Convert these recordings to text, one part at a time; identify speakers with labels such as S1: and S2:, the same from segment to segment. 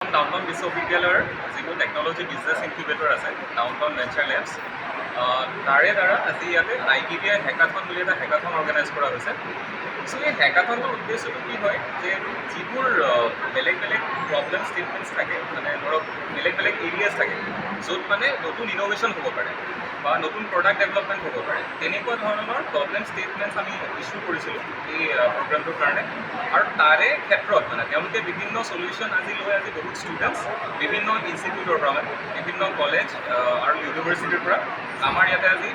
S1: Downtown বিশ্ববিদ্যালয়ৰ যিটো technology business incubator আছে ডাউনটাউন ভেঞ্চাৰ লেবছ তাৰে দ্বাৰা আজি ইয়াতে ITBI হেকাথন বুলি এটা হেকাথন অৰ্গেনাইজ কৰা হৈছে। চ' এই হেকাথনটোৰ উদ্দেশ্যটো কি হয় যে যিবোৰ বেলেগ বেলেগ প্ৰব্লেম ষ্টেটমেণ্টছ থাকে মানে ধৰক বেলেগ বেলেগ এৰিয়াছ থাকে য'ত মানে নতুন ইন'ভেশ্যন হ'ব পাৰে বা নতুন প্ৰডাক্ট ডেভেলপমেণ্ট হ'ব পাৰে তেনেকুৱা ধৰণৰ প্ৰব্লেম ষ্টেটমেণ্টছ আমি ইছ্যু কৰিছিলোঁ এই প্ৰগ্ৰামটোৰ কাৰণে। আৰু তাৰে ক্ষেত্ৰত মানে তেওঁলোকে বিভিন্ন চলিউশ্যন আজি বহুত ষ্টুডেণ্টছ বিভিন্ন ইনষ্টিটিউটৰ পৰা মানে বিভিন্ন কলেজ আৰু ইউনিভাৰ্চিটিৰ পৰা আমাৰ ইয়াতে আজি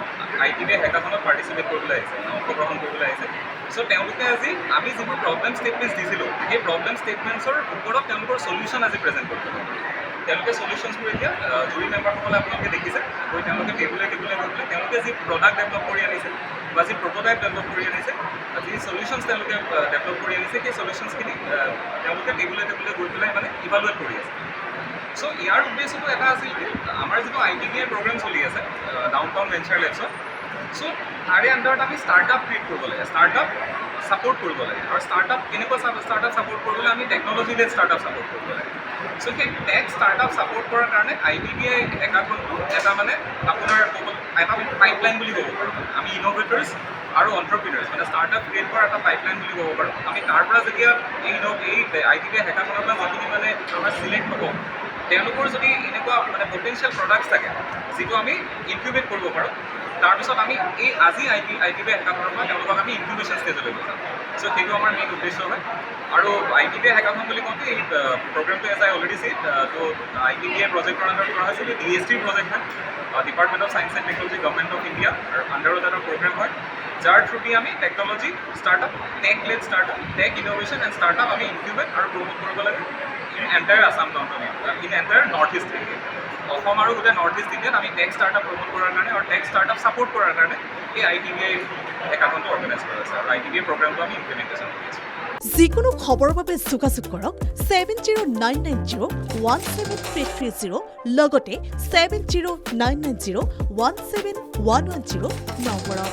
S1: ITBI হেকাথনত পাৰ্টিচিপেট কৰিবলৈ আহিছে অংশগ্ৰহণ কৰিবলৈ আহিছে। চ' তেওঁলোকে আজি আমি যিবোৰ প্ৰব্লেম ষ্টেটমেণ্টছ দিছিলোঁ সেই প্ৰব্লেম ষ্টেটমেণ্টছৰ ওপৰত তেওঁলোকৰ চলিউশ্যন আজি প্ৰেজেণ্ট কৰিব। তেওঁলোকে চলিউশ্যনছবোৰ এতিয়া জুৰি মেম্বাৰসকলে আপোনালোকে দেখিছে গৈ তেওঁলোকে টেবুলে গৈ পেলাই তেওঁলোকে যি প্ৰডাক্ট ডেভেলপ কৰি আনিছে বা যি প্ৰট'টাইপ ডেভেলপ কৰি আনিছে যি চলিউশ্যনছ তেওঁলোকে ডেভেলপ কৰি আনিছে সেই চলিউশ্যনছখিনি তেওঁলোকে টেবুলে গৈ পেলাই মানে ইভালুৱেট কৰি আছে। চ' ইয়াৰ উদ্দেশ্যটো এটা আছিল যে আমাৰ যিটো ITBI প্ৰগ্ৰেম চলি আছে ডাউনটাউন ভেঞ্চাৰ লেবছত, চ' তাৰে আণ্ডাৰত আমি ষ্টাৰ্টআপ ক্ৰিয়েট কৰিব লাগে, ষ্টাৰ্টআপ ছাপোৰ্ট কৰিব লাগে। আৰু ষ্টাৰ্টআপ কেনেকুৱা ষ্টাৰ্টআপ ছাপোৰ্ট কৰিবলৈ আমি টেকন'লজি লেড ষ্টাৰ্টআপ ছাপোৰ্ট কৰিব লাগে। চ' সেই টেক ষ্টাৰ্টআপ ছাপোৰ্ট কৰাৰ কাৰণে ITBI হেকাথনটো এটা মানে আপোনাৰ এটা পাইপলাইন বুলি ক'ব পাৰোঁ। আমি ইন'ভেটৰ্ছ আৰু এণ্টাৰপ্ৰিনাৰ্ছ মানে ষ্টাৰ্টআপ ক্ৰিয়েট কৰাৰ এটা পাইপলাইন বুলি ক'ব পাৰোঁ। আমি তাৰ পৰা যেতিয়া এই ITBI হেকাথনৰ পৰা যিখিনি মানে আমাৰ চিলেক্ট হ'ব তেওঁলোকৰ যদি এনেকুৱা মানে পটেঞ্চিয়েল প্ৰডাক্টছ থাকে যিটো আমি ইনকিউবেট কৰিব পাৰোঁ তাৰপিছত আমি এই আজি ITBI হেকাথনৰ পৰা তেওঁলোকক আমি ইনকিউবেশ্যন ষ্টেজলৈ লৈ যাম। চ' সেইটো আমাৰ মেইন উদ্দেশ্য হয়। আৰু ITBI হেকাথন বুলি কওঁতে এই প্ৰগ্ৰেমটো এজ আই অলৰেডি চিট তো ITBI প্ৰজেক্টৰ আণ্ডাৰত কৰা হৈছে DST প্ৰজেক্ট হয় department of science and technology government of India আৰু আণ্ডাৰত এটা প্ৰগ্ৰেম হয় যাৰ থ্ৰুদি আমি technology startup tech led startup tech innovation and startup আমি ইনকিউবেট আৰু প্ৰমোট কৰিব লাগে in entire Assam downtown in entire north east India. Assam আৰু গোটেই নৰ্থ ইষ্ট ইণ্ডিয়াত আমি টেক ষ্টাৰ্টআপ প্ৰমোট কৰাৰ কাৰণে আৰু টেক ষ্টাৰ্টআপ ছাপোৰ্ট কৰাৰ কাৰণে এই ITBI হেকাথনটো অৰ্গেনাইজ কৰা হৈছে আৰু ITBI প্ৰগ্ৰামটো আমি ইমপ্লিমেণ্টেশ্যন কৰি আছোঁ।
S2: যিকোনো খবৰৰ বাবে যোগাযোগ কৰক 7099017330 লগতে 7099017110 নম্বৰত।